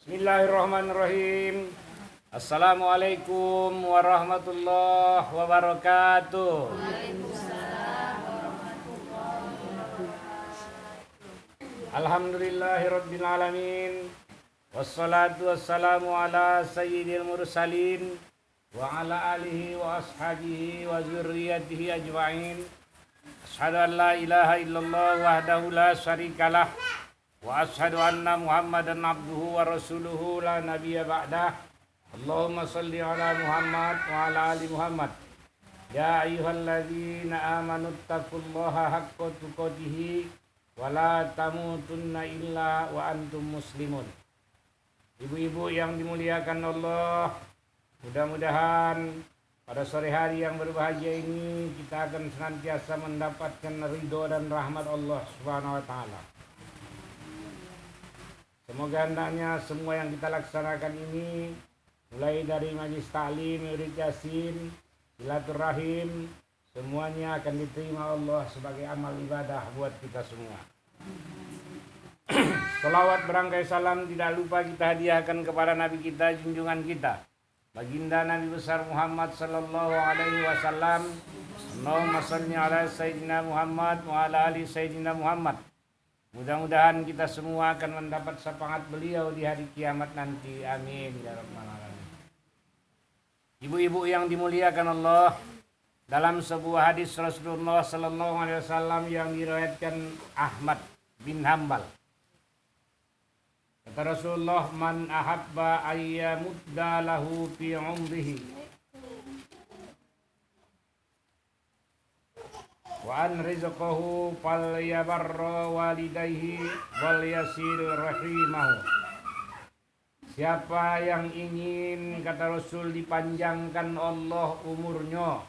Bismillahirrahmanirrahim. Assalamualaikum warahmatullahi wabarakatuh. Alhamdulillahirabbil alamin. Wassalatu wassalamu ala sayyidil mursalin wa ala alihi wa ashabihi wa zurriyyatihi ajma'in. Asyhadu an la ilaha illallah wahdahu la syarikalah wa asyhadu anna Muhammadan abduhu wa rasuluhu la nabiyya ba'dah. Allahumma salli ala Muhammad wa ala ali Muhammad. Ya ayyuhalladzina amanu taqullaha haqqa tuqatih wa la tamutunna illa wa antum muslimun. Ibu-ibu yang dimuliakan Allah, mudah-mudahan pada sore hari yang berbahagia ini kita akan senantiasa mendapatkan ridho dan rahmat Allah Subhanahu wa taala. Semoga hendaknya semua yang kita laksanakan ini, mulai dari majlis ta'lim, wirid yasin, silaturahim, semuanya akan diterima Allah sebagai amal ibadah buat kita semua. Salawat berangkai salam tidak lupa kita hadiahkan kepada Nabi kita, junjungan kita, baginda Nabi besar Muhammad sallallahu alaihi wasallam. Allahumma shalli ala sayyidina Muhammad wa ala ali sayyidina Muhammad. Mudah-mudahan kita semua akan mendapat syafaat beliau di hari kiamat nanti. Amin ya rabbal alamin. Ibu-ibu yang dimuliakan Allah, dalam sebuah hadis Rasulullah sallallahu alaihi wasallam yang diriwayatkan Ahmad bin Hanbal, kata Rasulullah, man ahabba ayyamudda lahu fi umrihi wa an rizqahu falyabarra walidayhi wal yasil rahimahu. Siapa yang ingin, kata Rasul, dipanjangkan Allah umurnya,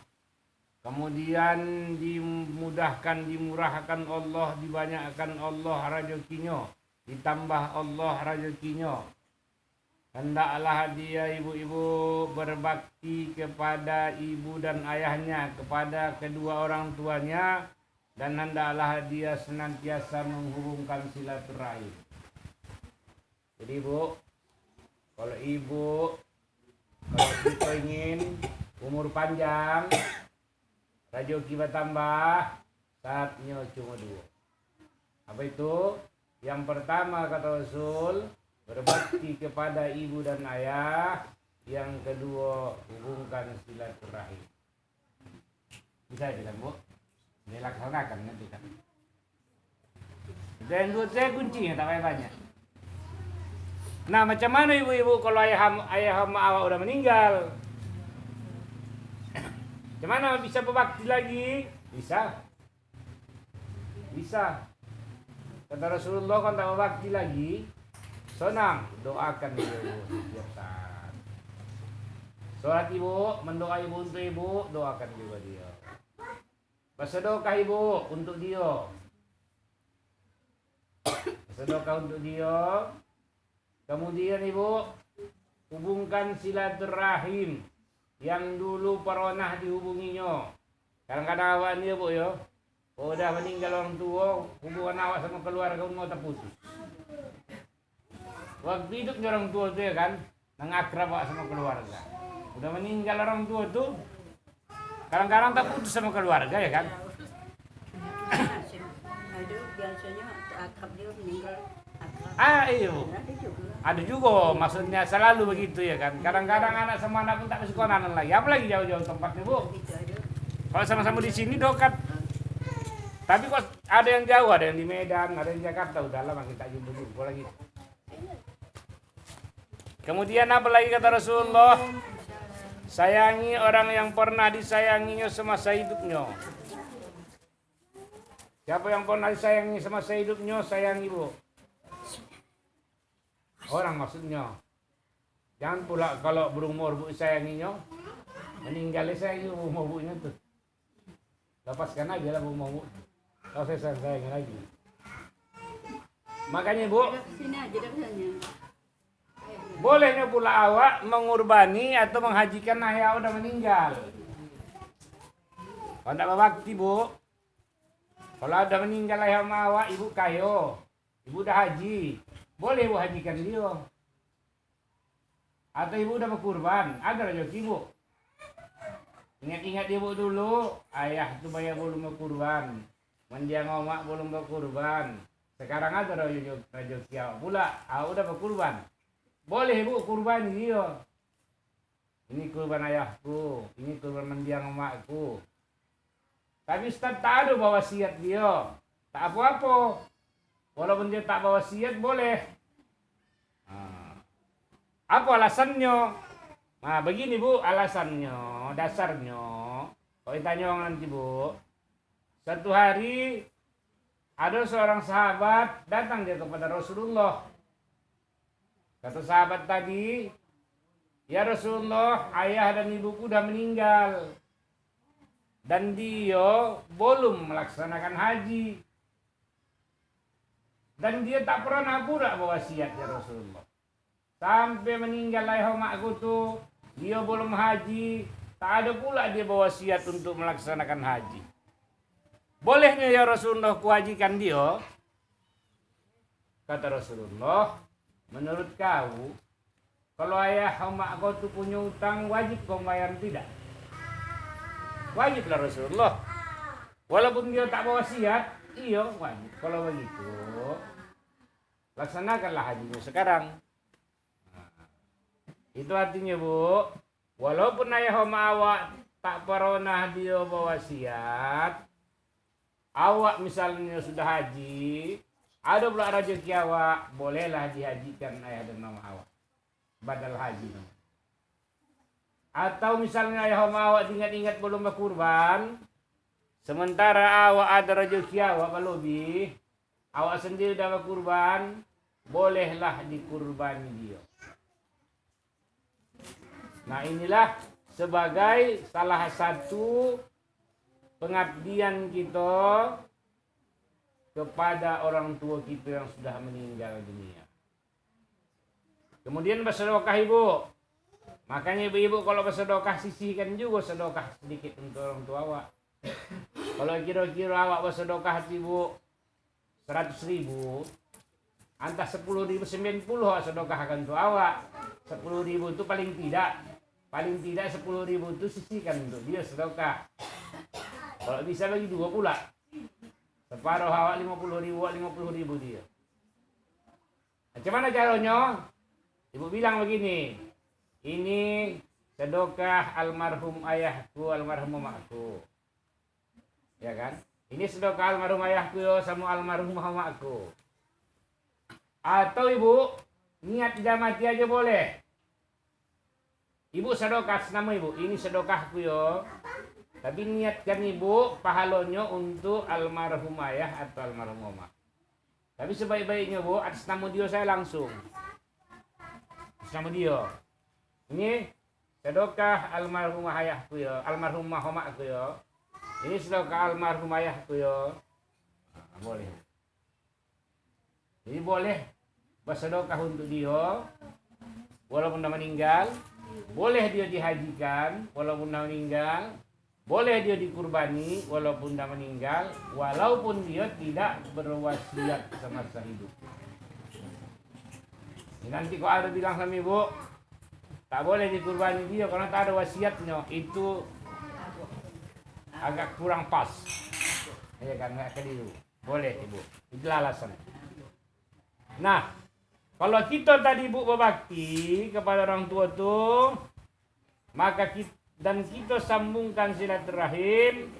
kemudian dimudahkan, dimurahkan Allah, dibanyakkan Allah rezekinya, ditambah Allah rezekinya, hendaklah dia ibu-ibu berbakti kepada ibu dan ayahnya, kepada kedua orang tuanya, dan hendaklah dia senantiasa menghubungkan silaturahim. Jadi ibu, kalau kita ingin umur panjang, rezeki bertambah, saatnya cuma dua. Apa itu? Yang pertama, kata Rasul, berbakti kepada ibu dan ayah. Yang kedua, hubungkan silaturahim. Bisa tidak, Bu? Dilaksanakan nanti kan. Dan dua saya kuncinya tak banyak. Nah, macam mana ibu-ibu kalau ayah sama awak udah meninggal? Macam mana bisa berbakti lagi? Bisa. Kata Rasulullah, kalau tak berbakti lagi, senang, doakan ibu setiap saat. Sholat ibu, mendoa ibu untuk ibu, doakan juga dia. Bersedekah ibu untuk dia. Bersedekah untuk dia. Kemudian ibu, hubungkan silaturahim yang dulu pernah dihubunginya. Kadang-kadang awak ni bu ya, udah meninggal orang tua, hubungan awak sama keluarga mau terputus. Waktu hidupnya orang tua tu ya kan, mengakrab awak sama keluarga. Udah meninggal orang tua tu, kadang-kadang tak putus sama keluarga ya kan. Biasanya akrab dia meninggal. Iya. Ada juga, maksudnya selalu begitu ya kan. Kadang-kadang anak sama anak pun tak bersekolahan lagi, apalagi jauh-jauh tempatnya bu. Kalau sama-sama di sini dekat. Tapi kok ada yang jauh, ada yang di Medan, ada yang di Jakarta, udah lama kita jumpa lagi. Kemudian apa lagi kata Rasulullah? Sayangi orang yang pernah disayanginya semasa hidupnya. Siapa yang pernah disayangi semasa hidupnya, sayangi bu. Orang maksudnya. Jangan pula kalau berumur bu sayanginya, meninggalnya sayangi umur bunya tuh. Lepaskan aja lah umur bu. Kalau saya sayangi lagi. Makanya bu, bolehnya pula awak mengurbani atau menghajikan ayah udah meninggal. Kalau tidak berbakti bu, kalau ada meninggal ayah sama awak, ibu kayo, ibu dah haji, boleh bu hajikan dia. Atau ibu udah berkurban, ada rezeki ibu. Ingat-ingat ibu dulu, ayah tuh banyak belum berkurban, mendiang omak belum berkurban. Sekarang ada rezeki awak pula, awak udah berkurban. Boleh ibu kurban dia. Ini kurban ayahku, ini kurban mendiang omakku. Tapi Ustaz tak ada bawa wasiat dia, tak apa-apa. Walaupun dia tak bawa wasiat boleh. Apa alasannya? Nah begini bu, alasannya, dasarnya. Kalau ditanya orang nanti bu, satu hari ada seorang sahabat datang dia kepada Rasulullah. Kata sahabat tadi, ya Rasulullah, ayah dan ibuku sudah meninggal. Dan dia belum melaksanakan haji. Dan dia tak pernah pura berwasiat ya Rasulullah. Sampai meninggal ayah omakku tuh, dia belum haji, tak ada pula dia berwasiat untuk melaksanakan haji. Bolehnya ya Rasulullah kuhajikan dia? Kata Rasulullah, menurut kau, kalau ayah omak kau tuh punya utang, wajib kau bayar tidak? Wajiblah Rasulullah. Walaupun dia tak berwasiat, iya wajib. Kalau begitu, laksanakanlah hajinya sekarang. Itu artinya bu, walaupun ayah omak awak tak pernah dia berwasiat, awak misalnya sudah haji, ada pula rezeki awak, bolehlah dihajikan ayah dan mama awak, badal haji. Atau misalnya ayah omak awak ingat-ingat belum berkurban, sementara awak ada rezeki awak berlebih, awak sendiri dah berkurban, bolehlah dikurbani dia. Nah inilah sebagai salah satu pengabdian kita kepada orang tua kita yang sudah meninggal dunia. Kemudian bersedekah ibu. Makanya ibu-ibu kalau bersedekah sisihkan juga sedekah sedikit untuk orang tua awak. Kalau kira-kira awak bersedekah ibu 100.000, antah 10.000 90 awak sedekahkan untuk awak. 10.000 itu paling tidak 10.000 itu sisihkan untuk dia sedekah. Kalau bisa bagi dua pula, separuh awak 50.000, 50.000 dia. Macam mana caranya? Ibu bilang begini, ini sedekah almarhum ayahku, almarhum mamaku, ya kan? Ini sedekah almarhum ayahku sama almarhum mamaku. Atau ibu niat tidak mati aja boleh. Ibu sedekah nama ibu, ini sedekahku yo. Tapi niatkan ibu pahalanya untuk almarhum ayah atau almarhum mama. Tapi sebaik-baiknya bu, atas nama dia saya langsung. Atas nama dia. Ini sedekah almarhum ayahku yo, almarhum mamaku yo. Ini sedekah almarhum ayahku yo. Nah, boleh. Jadi boleh bersedekah untuk dia walaupun dah meninggal. Boleh dia dihajikan walaupun dah meninggal. Boleh dia dikurbani walaupun dah meninggal, walaupun dia tidak berwasiat semasa hidup. Nanti kok ada bilang sama ibu, tak boleh dikurbani dia karena tak ada wasiatnya, itu agak kurang pas. Ya kan, nggak keliru. Boleh ibu, itulah alasan. Nah, kalau kita tadi ibu berbakti kepada orang tua tuh, maka kita sambungkan silaturahim,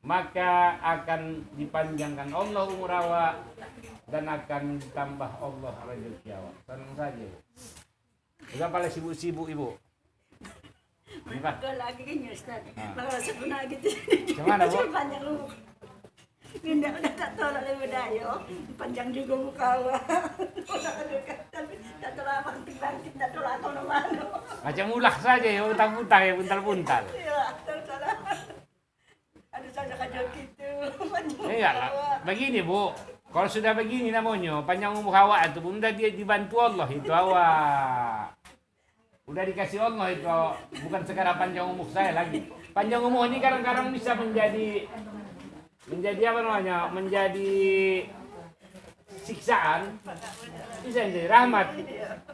maka akan dipanjangkan Allah umur awak dan akan ditambah Allah rezeki awak. Tenang saja. Bukan paling sibuk-sibuk ibu. Bukan lagi kan Ustaz. Kalau sebenarnya gitu. Gimana bu? Panjang lu. Pindah udah tak tolak lebih dayo. Panjang juga muka awak. Tapi tak tolak bangkit, tak tolak atau mana. Macam ulah saja ya, utang-utang ya, buntal-buntal. Iya, tolak. Ada saja kacau gitu. Iyalah, begini bu. Kalau sudah begini namanya, panjang umur awak itu, bunda dia dibantu Allah itu awak. Udah dikasih Allah itu, bukan sekarang panjang umur saya lagi. Panjang umur ini kadang-kadang bisa menjadi apa namanya? Menjadi siksaan, bisa menjadi rahmat.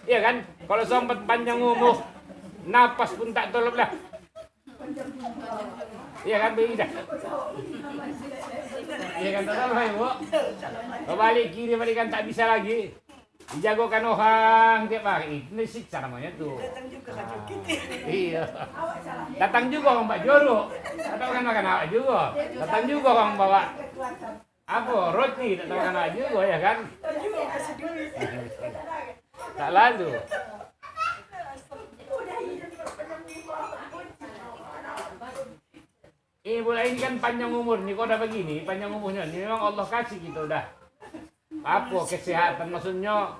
Iya kan? Kalau sempat panjang umur Napas pun tak tolong dah. Iya kan beda. Iya kan tolong ibu. Kembali kiri balik kan tak bisa lagi. Dijagokan orang tiap hari. Ini siksa namanya tuh. Datang juga kan kita. Iya. Datang juga orang Mbak Joro. Atau kan makan awak juga. Datang juga orang bawa apa roti, tak tahu kan awak juga ya kan. Tak lalu. Bola ini kan panjang umur nih, kok udah begini, panjang umurnya. Ini memang Allah kasih gitu udah. Apa kesehatan maksudnya?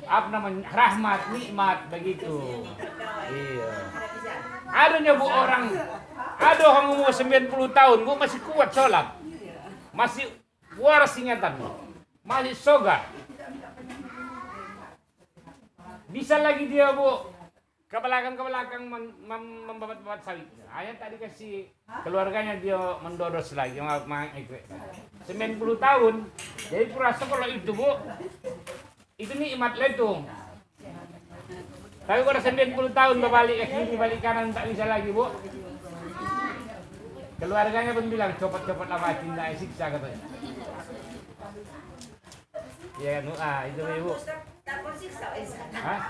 Apa namanya? Rahmat, nikmat begitu. Iya. Adanya bu orang, ada orang umur 90 tahun, gua masih kuat sholat, masih waras ingatan, masih soga. Bisa lagi dia bu ke belakang membabat sawit. Ayah tadi kasih keluarganya dia mendodos lagi, 90 tahun. Jadi kurasa kalau itu bu, itu nikmat lah itu. Tapi kalau 90 tahun berbalik ke kiri, balik kanan tak bisa lagi bu. Keluarganya pun bilang copot-copot lah mati, tidak siksa katanya. Ya kan, itu ibu. Takut siksa Hah?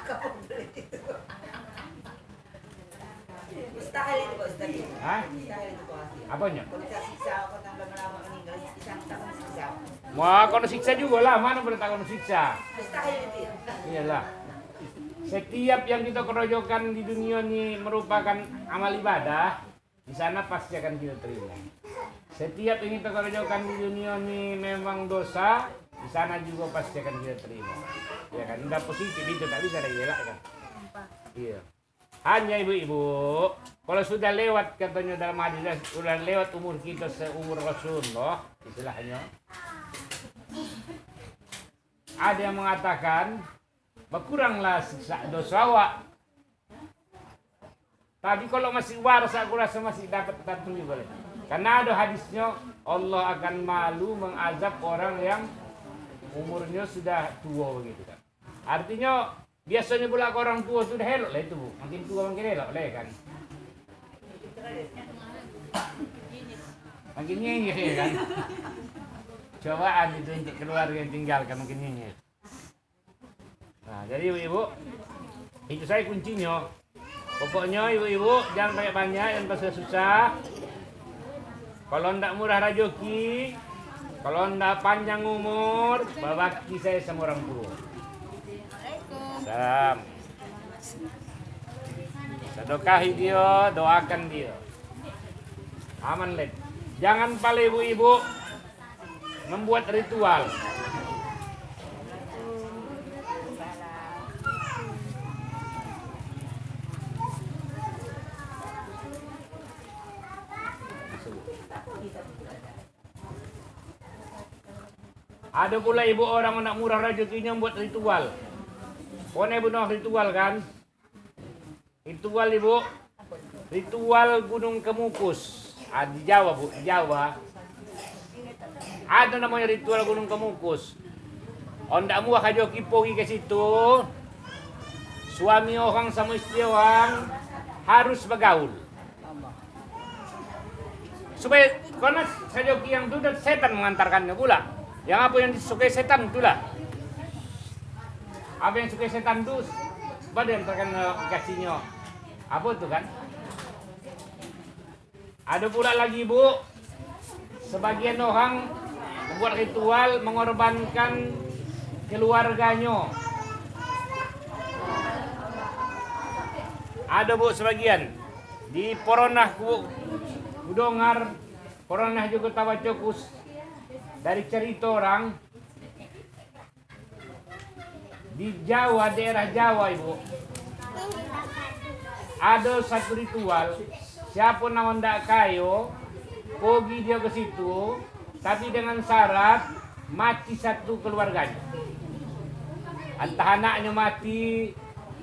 Mustahil itu Pak Ustaz. Hah? Mustahil itu Pak. Apanya? Kalau tak siksa, kalau tambah lama meninggal, isang takut siksa. Wah, kalau siksa juga lah, mana boleh tak kalau siksa? Mustahil itu ya. Iyalah. Setiap yang kita keroyokan di dunia ini merupakan amal ibadah, di sana pasti akan kita terima. Setiap yang kita keroyokan di dunia ini memang dosa, di sana juga pasti akan kita terima. Ya kan, udah positif itu tak bisa dielak kan. Iya. Hanya ibu-ibu, kalau sudah lewat katanya dalam hadis, sudah lewat umur kita seumur Rasulullah, istilahnya. Ada yang mengatakan berkuranglah siksa dosa awak. Tapi kalau masih waras aku rasa masih dapat tetap boleh. Karena ada hadisnya Allah akan malu mengazab orang yang umurnya sudah tua begitu kan. Artinya biasanya pula orang tua sudah elok lah itu bu. Makin tua makin elok lah kan. Makin nyenyeh ya kan. Cobaan itu untuk keluarga yang tinggalkan makin nyenyeh. Nah jadi ibu-ibu, itu saya kuncinya. Pokoknya ibu-ibu jangan banyak-banyak, jangan susah-susah. Kalau ndak murah rezeki, kalau ndak panjang umur, berbakti saya sama orang tua. Salam. Sedekahi dia, doakan dia. Aman leh. Jangan pala ibu-ibu membuat ritual. Ada pula ibu orang anak murah rezekinya buat ritual. Pokoknya ibu nak ritual kan? Ritual ibu, ritual Gunung Kemukus. Di Jawa bu, di Jawa. Ada namanya ritual Gunung Kemukus. Ondak muah kajo kipogi ke situ. Suami orang sama istri orang harus bergaul. Supaya karena sajoki yang itu setan mengantarkannya pula. Yang apa yang disukai setan itulah. Apa yang sukai setan itu badan terkena kasihnya. Apa itu kan? Ada pula lagi bu, sebagian orang membuat ritual mengorbankan keluarganya. Ada bu sebagian di Poronah Kudongar, Poronah juga Tawacokus. Dari cerita orang di Jawa, daerah Jawa ibu, ada satu ritual. Siapa nama ndak kayo, pergi dia ke situ, tapi dengan syarat mati satu keluarganya. Entah anaknya mati,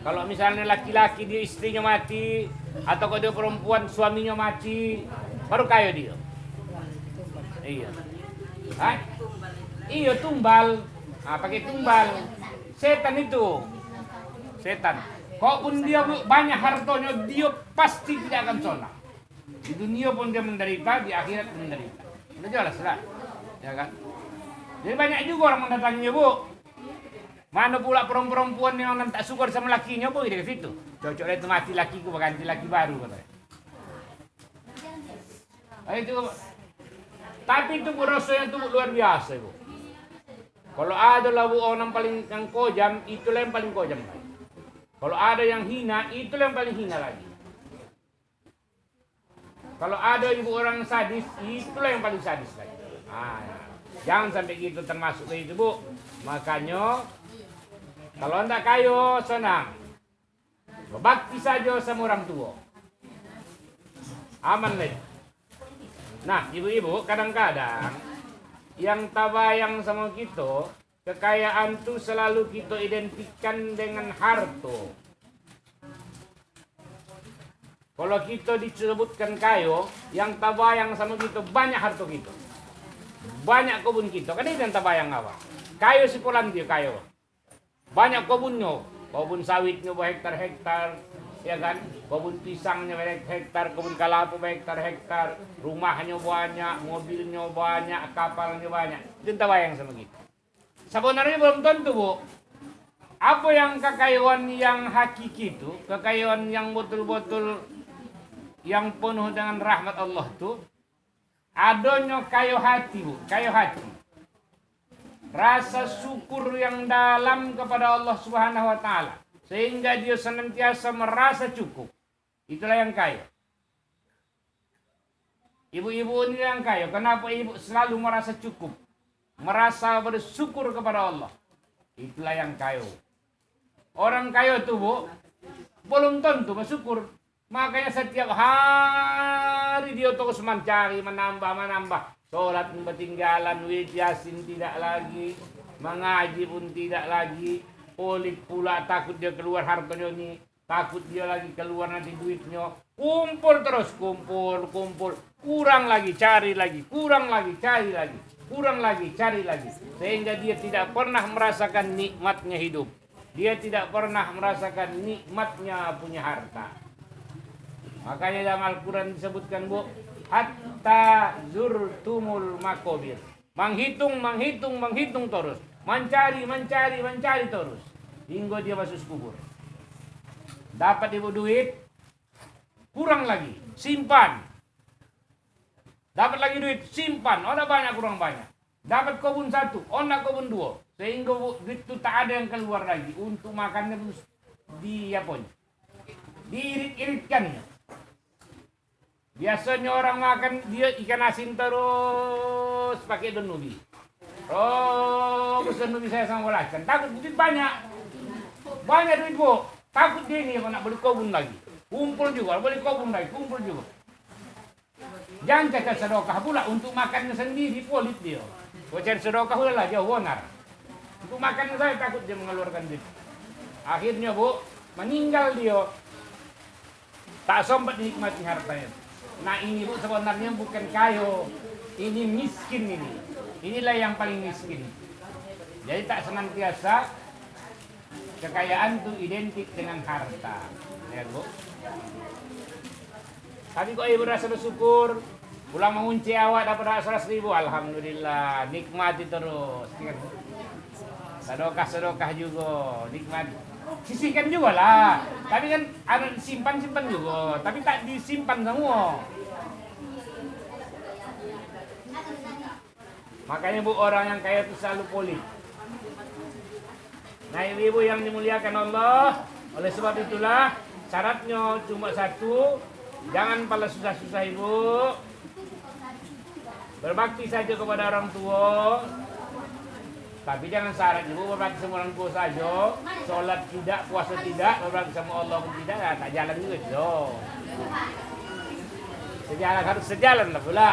kalau misalnya laki-laki dia istrinya mati, atau kalau dia perempuan suaminya mati, baru kayo dia. Iya. Hah? Iya tumbal. Pakai tumbal. Setan itu. Setan. Kalaupun dia banyak hartanya, dia pasti tidak akan sholat. Di dunia pun dia menderita, di akhirat menderita. Udah jelas lah, ya kan? Jadi banyak juga orang mendatanginya, Bu. Mana pula perempuan yang tak syukur sama lakinya, Bu, dia ke situ. Cocok itu mati lakiku, ganti laki baru katanya. Itu, tapi itu Bu, rasanya itu luar biasa, Bu. Kalau ada lah Bu orang paling yang kojam, itulah yang paling kojam. Kalau ada yang hina, itulah yang paling hina lagi. Kalau ada ibu orang sadis, itulah yang paling sadis lagi. Nah, jangan sampai gitu termasuk ke itu, Bu. Makanya kalau anda kayo, senang. Berbakti saja sama orang tua. Aman lagi. Nah, ibu-ibu kadang-kadang yang tabayang sama kita, kekayaan itu selalu kita identikan dengan harta. Kalau kita disebutkan kayo, yang tabayang sama kita banyak harta kita. Banyak kebun kita. Kan itu yang tabayang apa? Kayo si Polandia kayo. Banyak kebunnya. Kebun sawitnya berhektar-hektar. Ya kan? Kebun pisangnya berhektar, kebun kelapa berhektar-hektar. Rumahnya banyak, mobilnya banyak, kapalnya banyak. Itu tabayang sama kita. Sebenarnya belum tentu, Bu. Apa yang kekayaan yang hakiki itu, kekayaan yang betul-betul yang penuh dengan rahmat Allah itu, adanya kayu hati, Bu, kayu hati. Rasa syukur yang dalam kepada Allah Subhanahu wa taala sehingga dia senantiasa merasa cukup. Itulah yang kaya. Ibu-ibu ini yang kaya. Kenapa ibu selalu merasa cukup? Merasa bersyukur kepada Allah. Itulah yang kaya. Orang kaya itu, Bu, belum tentu bersyukur. Makanya setiap hari dia terus mencari, menambah. Sholat ketinggalan, wid yasin tidak lagi, mengaji pun tidak lagi, polik pula takut dia keluar hartanya ini, takut dia lagi keluar nanti duitnya, kumpul terus, kumpul, kurang lagi, cari lagi, kurang lagi, cari lagi, kurang lagi, cari lagi, sehingga dia tidak pernah merasakan nikmatnya hidup, dia tidak pernah merasakan nikmatnya punya harta. Makanya dalam Al-Quran disebutkan, Bu, hatta zurtumul makobir. Menghitung terus. Mencari terus. Hingga dia masuk kubur. Dapat ibu duit, kurang lagi, simpan. Dapat lagi duit, simpan. Oh, banyak, kurang banyak. Dapat kebun satu, nak kebun dua. Sehingga duit itu tak ada yang keluar lagi. Untuk makannya diirit-iritkannya. Biasanya orang makan dia ikan asin terus pakai daun ubi. Oh, daun ubi saya sama belacan. Takut duit banyak. Banyak duit, Bu. Takut dia ini nak beli kebun lagi. Kumpul juga, beli kebun lagi, kumpul juga. Jangan cari sedekah pula untuk makannya sendiri, polit dia. Kalau cari sedekah pula lah jauh benar. Untuk makannya saya takut dia mengeluarkan duit. Akhirnya, Bu, meninggal dia. Tak sempat dinikmati hartanya. Nah ini, Bu, sebenarnya bukan kayo, ini miskin ini. Inilah yang paling miskin. Jadi tak senantiasa kekayaan itu identik dengan harta. Ya, Bu. Tapi kok ibu rasa bersyukur, pulang mengunci awak dapat 100.000, alhamdulillah, nikmati terus. Sedekah juga, nikmati. Sisihkan juga lah, tapi kan ada simpan juga, tapi tak disimpan semua. Makanya, Bu, orang yang kaya itu selalu polit. Nah, ibu-ibu yang dimuliakan Allah, oleh sebab itulah syaratnya cuma satu, jangan pala susah-susah, Ibu. Berbakti saja kepada orang tua. Tapi jangan syarat, Ibu, berbakti sama orang tua saja. Sholat tidak, puasa tidak, berbakti sama Allah pun tidak, tak jalan juga. Sejalan, harus sejalan lah pula.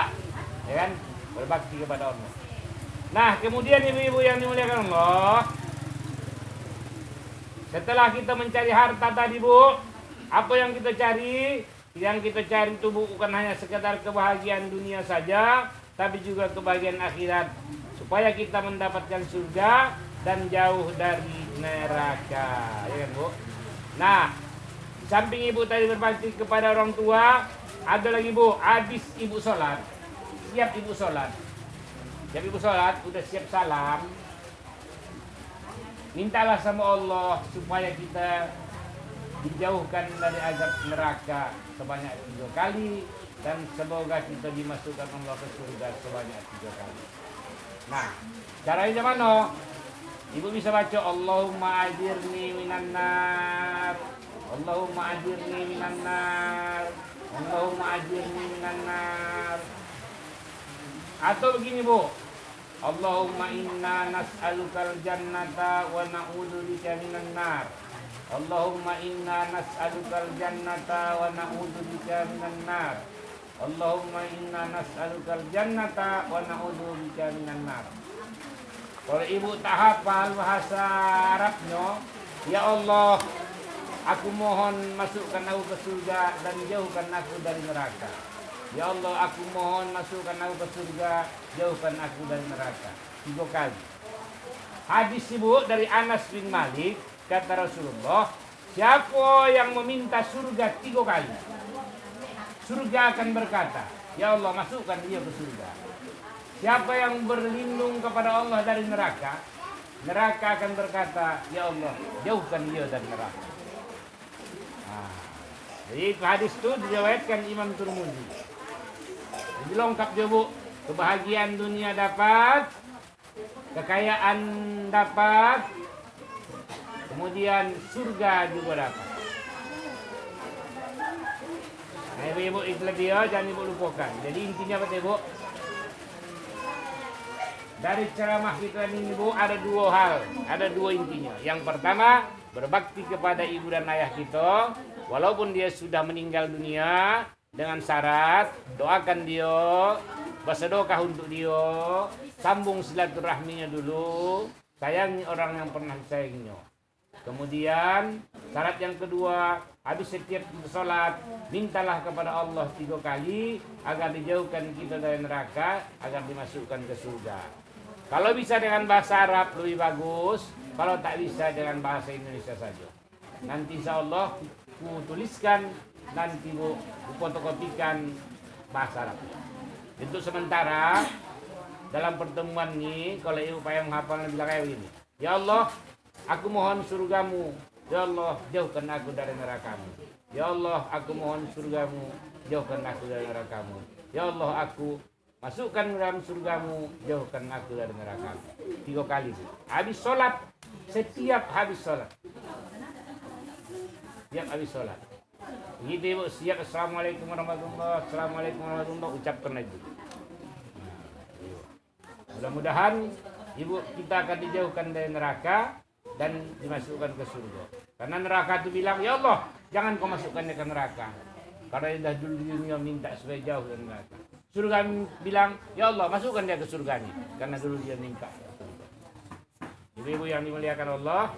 Ya kan? Berbakti kepada Allah. Nah, kemudian ibu-ibu yang dimuliakan Allah, setelah kita mencari harta tadi, Bu, apa yang kita cari? Yang kita cari itu, Bu, bukan hanya sekedar kebahagiaan dunia saja, tapi juga kebahagiaan akhirat. Supaya kita mendapatkan surga dan jauh dari neraka. Ya kan, Bu? Nah, di samping ibu tadi berbakti kepada orang tua, ada lagi bu, habis ibu sholat, siap ibu sholat, udah siap salam, mintalah sama Allah supaya kita dijauhkan dari azab neraka sebanyak 3 kali dan semoga kita dimasukkan Allah ke surga sebanyak 3 kali. Nah, caranya mana? Ibu bisa baca Allahumma ajirni minan nar, Allahumma ajirni minan nar, Allahumma ajirni minan nar. Atau begini bu, Allahumma inna nas'alukal jannata wa na'udzubika minan nar. Allahumma inna nas'alukal jannata wa na'udzubika minan nar. Allahumma inna nas'alukal jannata wa na'udzubika minan nar. Kalau ibu tak hafal bahasa Arabnya, ya Allah, aku mohon masukkan aku ke surga dan jauhkan aku dari neraka. Ya Allah, aku mohon masukkan aku ke surga, jauhkan aku dari neraka. 3 kali. Hadis ibu dari Anas bin Malik, kata Rasulullah, siapa yang meminta surga 3 kali, surga akan berkata, ya Allah, masukkan dia ke surga. Siapa yang berlindung kepada Allah dari neraka, neraka akan berkata, ya Allah, jauhkan dia dari neraka. Nah, jadi hadis itu diriwayatkan Imam Tirmidzi. Jadi lengkap juga bu, kebahagiaan dunia dapat, kekayaan dapat, kemudian surga juga dapat. Nah ibu-ibu itu dia, jangan ibu lupakan. Jadi intinya apa ibu? Dari ceramah kita ini bu, ada 2 hal, ada 2 intinya. Yang pertama, berbakti kepada ibu dan ayah kita, walaupun dia sudah meninggal dunia, dengan syarat doakan dia, bersedekah untuk dia, sambung silaturahminya dulu, sayangi orang yang pernah disayanginya. Kemudian syarat yang kedua, habis setiap sholat, mintalah kepada Allah 3 kali agar dijauhkan kita dari neraka, agar dimasukkan ke surga. Kalau bisa dengan bahasa Arab lebih bagus, kalau tak bisa dengan bahasa Indonesia saja. Nanti insya Allah ku tuliskan, nanti ku fotokopikan bahasa Arab. Untuk sementara dalam pertemuan ini, kalau ibu payah menghafal bilang kayak begini, ya Allah, aku mohon surgamu, ya Allah, jauhkan aku dari nerakamu. Ya Allah, aku mohon surgamu, jauhkan aku dari nerakamu. Ya Allah, aku masukkan dalam surgamu, jauhkan aku dari nerakamu. 3 kali. Habis sholat, setiap habis sholat. Setiap habis sholat. Begitu ibu, siap Assalamualaikum warahmatullahi wabarakatuh, Assalamualaikum warahmatullahi wabarakatuh, ucapkan lagi. Mudah-mudahan ibu kita akan dijauhkan dari neraka dan dimasukkan ke surga. Karena neraka itu bilang, ya Allah, jangan kau masukkannya ke neraka. Karena dia dulu dunia minta supaya jauh dari neraka. Surga bilang, ya Allah, masukkan dia ke surganya. Karena dulu dia minta. Ibu-ibu yang dimuliakan Allah,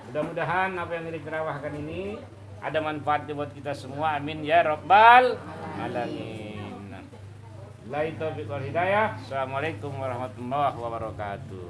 mudah-mudahan apa yang diterawahkan ini ada manfaatnya buat kita semua. Amin ya rabbal alamin. Billahi taufiq wal hidayah. Assalamualaikum warahmatullahi wabarakatuh.